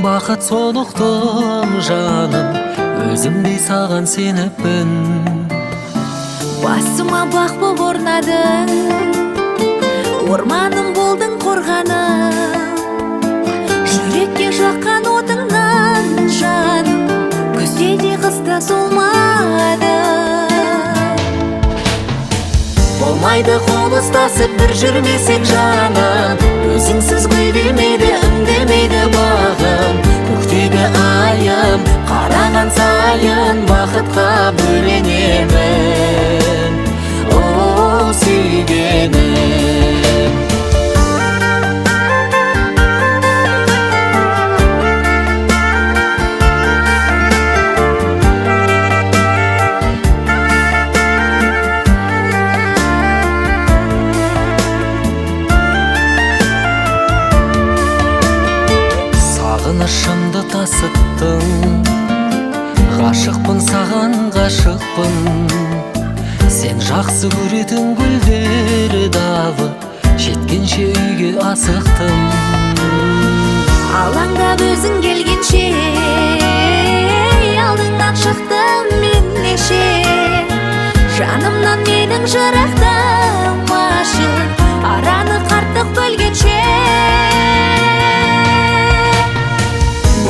бақыт солықтым жаным, өзімдей саған сеніппін. Басыма бақ боп орнадың, орманым болдың қорғаным. Жүрекке жаққан отыңнан жаным, күзде де қыста солмады. Болмайды қол ұстасып бір жүрмесек жаным, өзіңсіз гүлдемейді, үндемейді бағым. Көктегі айым, қараған сайын бақытқа бөленемін. О, сүйгенім. Сағынышымды тасыттың, ғашықпын саған ғашықпын. Сен жақсы көретін гүлдер дағы, жеткенше үйге асықтым. Алаңдап өзің келгенше, алдыңнан шықтым мен неше. Жанымнан менің жырақтамашы, араны қарттық бөлгенше.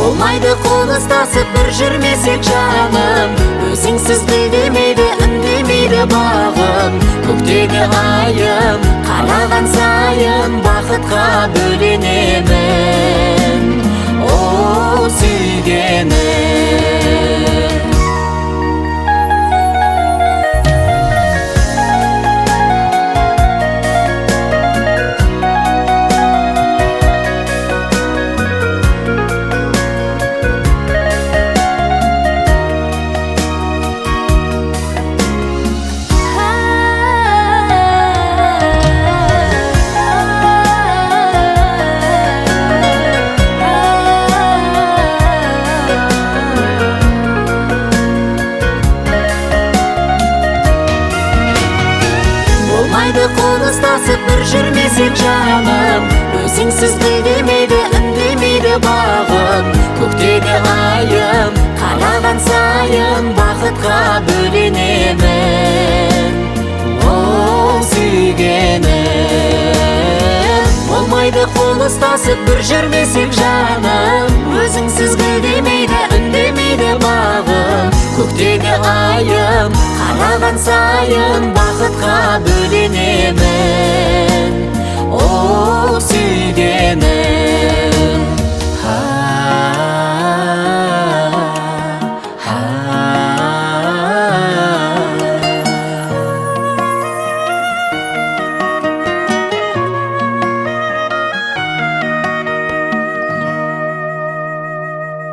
Болмайды қол ұстасып бір жүрмесек жаным, өзіңсіз гүлдемейді, үндемейді бағым. Көктегі айым, қараған сайын бақытқа бөленемін. О, сүйгенім. Болмайды қол ұстасып бір жүрмесек жаным, өзіңсіз гүлдемейді, үндемейді бағым. Көктегі айым, қараған сайын бақытқа бөленемін. О, сүйгенім. Болмайды қол ұстасып бір жүрмесек жаным, өзіңсіз гүлдемейді, үндемейді бағым. Көктегі айым, қараған сайын бақытқа бөленемін.